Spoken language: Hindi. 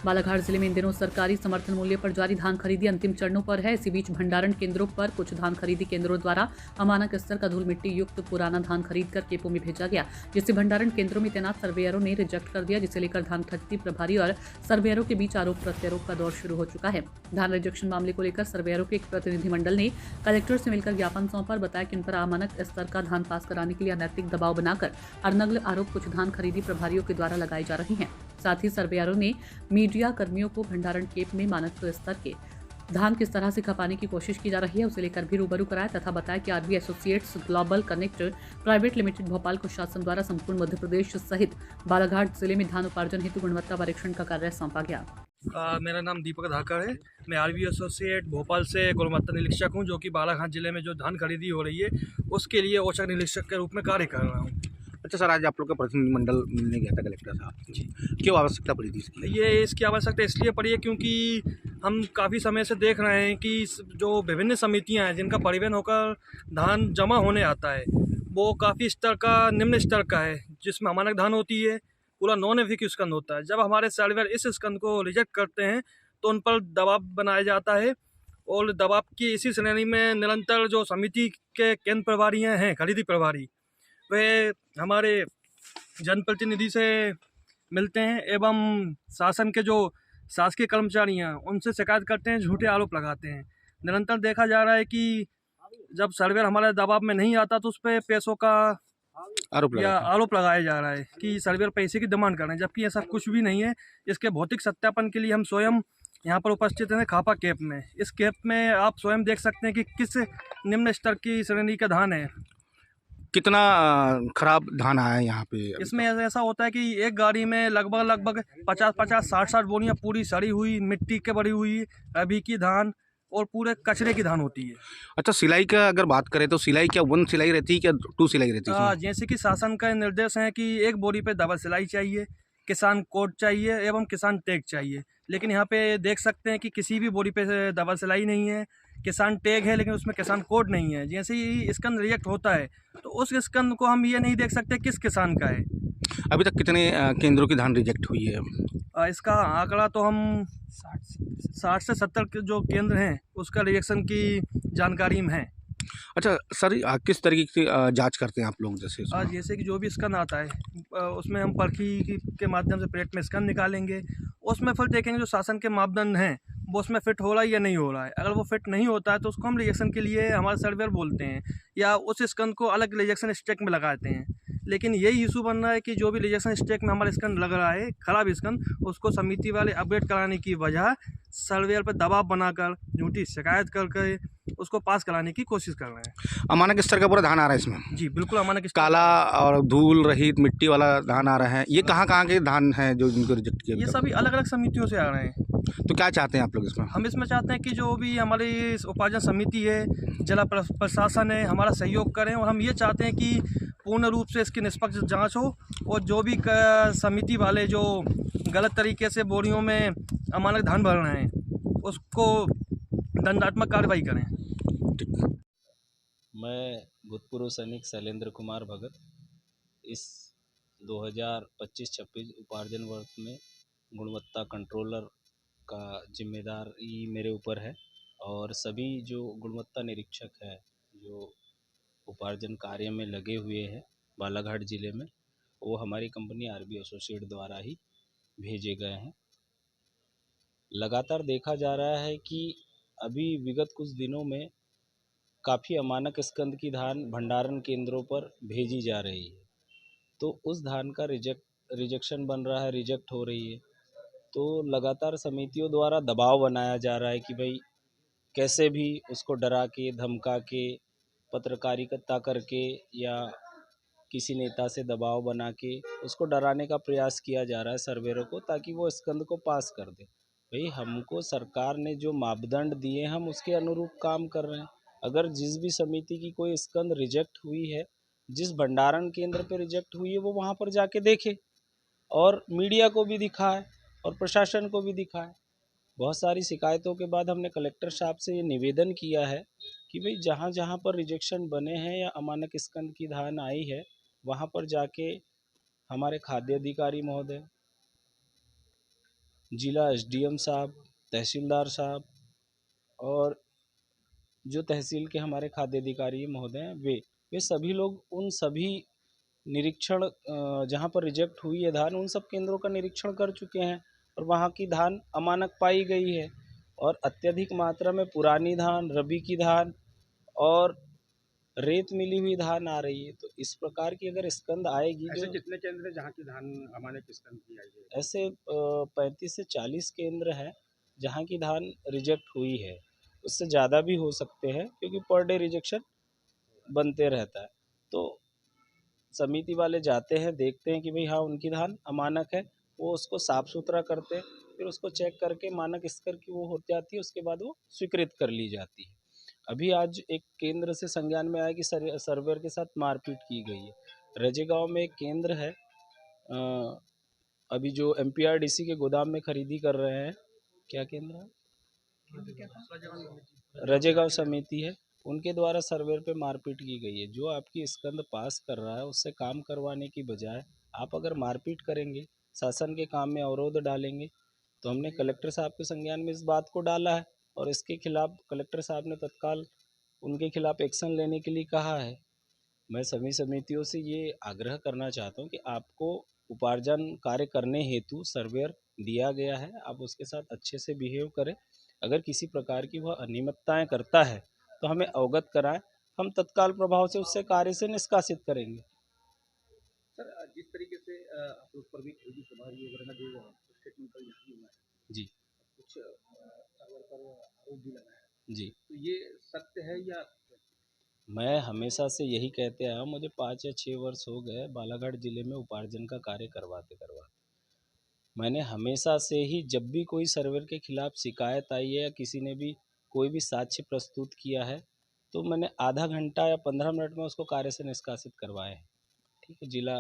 बालाघाट जिले में इन दिनों सरकारी समर्थन मूल्य पर जारी धान खरीदी अंतिम चरणों पर है। इसी बीच भंडारण केंद्रों पर कुछ धान खरीदी केंद्रों द्वारा अमानक स्तर का धूल मिट्टी युक्त पुराना धान खरीद कर केपो में भेजा गया, जिसे भंडारण केंद्रों में तैनात सर्वेयरों ने रिजेक्ट कर दिया, जिसे लेकर धान खरीदी प्रभारी और सर्वेयरों के बीच आरोप प्रत्यारोप का दौर शुरू हो चुका है। धान रिजेक्शन मामले को लेकर सर्वेयरों के एक प्रतिनिधिमंडल ने कलेक्टर से मिलकर ज्ञापन सौंपा और बताया कि इन पर अमानक स्तर का धान पास कराने के लिए अनैतिक दबाव बनाकर अनर्गल आरोप कुछ धान खरीदी प्रभारियों के द्वारा लगाए जा रहे हैं। साथ ही सर्वेयरों ने मीडिया कर्मियों को भंडारण केप में मानक स्तर के धान किस तरह से खपाने की कोशिश की जा रही है उसे लेकर भी रूबरू कराया तथा बताया कि RB associates global connect private limited Bhopal को शासन द्वारा संपूर्ण मध्य प्रदेश सहित बालाघाट जिले में धान उपार्जन हेतु गुणवत्ता परीक्षण का कार्य सौंपा गया। मेरा नाम दीपक धाकर है। मैं आरबी एसोसिएट भोपाल से गुणवत्ता निरीक्षक हूं, जो कि बालाघाट जिले में जो धान खरीदी हो रही है उसके लिए औचक निरीक्षक के रूप में कार्य कर रहा हूं। अच्छा सर, आज आप लोग का प्रतिनिधिमंडल मिलने गया था कलेक्टर साहब जी, क्यों आवश्यकता पड़ी थी इसकी? इसकी आवश्यकता इसलिए पड़ी है क्योंकि हम काफ़ी समय से देख रहे हैं कि जो विभिन्न समितियां हैं जिनका परिवहन होकर धान जमा होने आता है वो काफ़ी स्तर का निम्न स्तर का है, जिसमें अमानक धान होती है, पूरा नॉन एफिक स्कंद होता है। जब हमारे सर्वेयर इस स्कंद को रिजेक्ट करते हैं तो उन पर दबाव बनाया जाता है और दबाव की इसी श्रेणी में निरंतर जो समिति के केंद्र प्रभारी हैं खरीदी प्रभारी, वे हमारे जनप्रतिनिधि से मिलते हैं एवं शासन के जो शासकीय कर्मचारी हैं उनसे शिकायत करते हैं, झूठे आरोप लगाते हैं। निरंतर देखा जा रहा है कि जब सर्वेयर हमारे दबाव में नहीं आता तो उस पर पैसों का आरोप लगाया जा रहा है कि सर्वेयर पैसे की डिमांड कर रहे हैं, जबकि ऐसा कुछ भी नहीं है। इसके भौतिक सत्यापन के लिए हम स्वयं यहाँ पर उपस्थित हैं खापा केप में। इस केप में आप स्वयं देख सकते हैं कि किस निम्न स्तर की श्रेणी का धान है। कितना खराब धान आया है यहाँ पे? इसमें ऐसा होता है कि एक गाड़ी में लगभग 50-60 बोरियां पूरी सड़ी हुई मिट्टी के भरी हुई अभी की धान और पूरे कचरे की धान होती है। अच्छा, सिलाई का अगर बात करें तो सिलाई क्या 1 सिलाई रहती है क्या 2 सिलाई रहती है? जैसे कि शासन का निर्देश है कि एक बोरी पे डबल सिलाई चाहिए, किसान कोड चाहिए एवं किसान टैग चाहिए, लेकिन यहाँ पे देख सकते हैं कि किसी भी बोरी पे डबल सिलाई नहीं है, किसान टैग है लेकिन उसमें किसान कोड नहीं है। जैसे ही स्कंद रिजेक्ट होता है तो उस स्कंद को हम ये नहीं देख सकते किस किसान का है। अभी तक कितने केंद्रों की धान रिजेक्ट हुई है? इसका आंकड़ा तो हम 60 से 70 के जो केंद्र हैं उसका रिजेक्शन की जानकारी में है। अच्छा सर, किस तरीके की जांच करते हैं आप लोग? जैसे कि जो भी स्कंद आता है उसमें हम परखी के माध्यम से प्लेट में स्कंद निकालेंगे, उसमें फिर देखेंगे जो शासन के मापदंड हैं वो उसमें फिट हो रहा है या नहीं हो रहा है। अगर वो फिट नहीं होता है तो उसको हम रिजेक्शन के लिए हमारे सर्वेयर बोलते हैं या उस स्कंद को अलग रिजेक्शन स्टैक में लगाते हैं। लेकिन यही इशू बन रहा है कि जो भी रिजेक्शन स्टैक में हमारा स्कंद लग रहा है खराब स्कंद, उसको समिति वाले अपडेट कराने की बजाय सर्वेयर पर दबाव बनाकर झूठी शिकायत करके उसको पास कराने की कोशिश कर रहे हैं। अमानक स्तर का पूरा धान आ रहा है इसमें? जी बिल्कुल, अमानक स्तर काला और धूल रहित मिट्टी वाला धान आ रहा है। ये कहाँ के धान है जो जिनको रिजेक्ट किया? ये सभी अलग अलग समितियों से आ रहे हैं। तो क्या चाहते हैं आप लोग इसमें? हम इसमें चाहते हैं कि जो भी हमारी उपार्जन समिति है, जिला प्रशासन है, हमारा सहयोग करें और हम ये चाहते हैं कि पूर्ण रूप से इसकी निष्पक्ष जांच हो और जो भी समिति वाले जो गलत तरीके से बोरियों में अमानक धान भर रहे हैं उसको दंडात्मक कार्रवाई करें। मैं भूतपूर्व सैनिक शैलेंद्र कुमार भगत इस 2025-26 उपार्जन वर्ष में गुणवत्ता कंट्रोलर का जिम्मेदारी मेरे ऊपर है और सभी जो गुणवत्ता निरीक्षक है जो उपार्जन कार्य में लगे हुए हैं बालाघाट ज़िले में, वो हमारी कंपनी आरबी एसोसिएट द्वारा ही भेजे गए हैं। लगातार देखा जा रहा है कि अभी विगत कुछ दिनों में काफ़ी अमानक स्कंद की धान भंडारण केंद्रों पर भेजी जा रही है, तो उस धान का रिजेक्शन बन रहा है, रिजेक्ट हो रही है। तो लगातार समितियों द्वारा दबाव बनाया जा रहा है कि भाई कैसे भी उसको डरा के धमका के पत्रकारिता करके या किसी नेता से दबाव बना के उसको डराने का प्रयास किया जा रहा है सर्वेयरों को, ताकि वो स्कंद को पास कर दे। भाई हमको सरकार ने जो मापदंड दिए हम उसके अनुरूप काम कर रहे हैं। अगर जिस भी समिति की कोई स्कंद रिजेक्ट हुई है, जिस भंडारण केंद्र पे रिजेक्ट हुई है, वो वहाँ पर जाके देखे और मीडिया को भी दिखाए और प्रशासन को भी दिखाए। बहुत सारी शिकायतों के बाद हमने कलेक्टर साहब से ये निवेदन किया है कि भाई जहाँ जहाँ पर रिजेक्शन बने हैं या अमानक स्कंद की धान आई है वहाँ पर जाके हमारे खाद्य अधिकारी महोदय, जिला एसडीएम साहब, तहसीलदार साहब और जो तहसील के हमारे खाद्य अधिकारी महोदय हैं, वे सभी लोग उन सभी निरीक्षण जहाँ पर रिजेक्ट हुई है धान, उन सब केंद्रों का निरीक्षण कर चुके हैं और वहाँ की धान अमानक पाई गई है और अत्यधिक मात्रा में पुरानी धान, रबी की धान और रेत मिली हुई धान आ रही है। तो इस प्रकार की अगर स्कंद आएगी, ऐसे जो कितने केंद्र हैं जहाँ की धान अमानक स्कंद की आई है? ऐसे 35 से 40 केंद्र हैं जहाँ की धान रिजेक्ट हुई है। उससे ज़्यादा भी हो सकते हैं क्योंकि पर डे रिजेक्शन बनते रहता है। तो समिति वाले जाते हैं, देखते हैं कि भाई हाँ उनकी धान अमानक है, वो उसको साफ़ सुथरा करते हैं, फिर उसको चेक करके मानक स्तर की वो हो जाती है, उसके बाद वो स्वीकृत कर ली जाती है। अभी आज एक केंद्र से संज्ञान में आया कि सर्वेयर के साथ मारपीट की गई है। रजेगांव में एक केंद्र है, अभी जो एमपीआरडीसी के गोदाम में खरीदी कर रहे हैं, क्या केंद्र है, रजेगांव समिति है, उनके द्वारा सर्वेयर पे मारपीट की गई है। जो आपकी स्कंद पास कर रहा है उससे काम करवाने की बजाय आप अगर मारपीट करेंगे, शासन के काम में अवरोध डालेंगे, तो हमने कलेक्टर साहब के संज्ञान में इस बात को डाला है और इसके खिलाफ कलेक्टर साहब ने तत्काल उनके खिलाफ एक्शन लेने के लिए कहा है। मैं सभी समितियों से ये आग्रह करना चाहता हूँ कि आपको उपार्जन कार्य करने हेतु सर्वेयर दिया गया है, आप उसके साथ अच्छे से बिहेव करें। अगर किसी प्रकार की वह अनियमितताएं करता है तो हमें अवगत कराएं, हम तत्काल प्रभाव से उससे कार्य से निष्कासित करेंगे। सर, जिस तरीके से आप लोग पर भी खरीदी प्रभारी वगैरह का जो स्टेटमेंट कल जारी हुआ है, जी कुछ सर्वर पर आरोप भी लगा है, जी, तो ये सत्य है या? मैं हमेशा से यही कहते आया हूँ, मुझे 5 या 6 वर्ष हो गए बालाघाट जिले में उपार्जन का कार्य करवाते करवाते। मैंने हमेशा से ही जब भी कोई सर्वर के खिलाफ शिकायत आई है या किसी ने भी कोई भी साक्ष्य प्रस्तुत किया है, तो मैंने आधा घंटा या 15 मिनट में उसको कार्य से निष्कासित करवाए हैं। ठीक है, जिला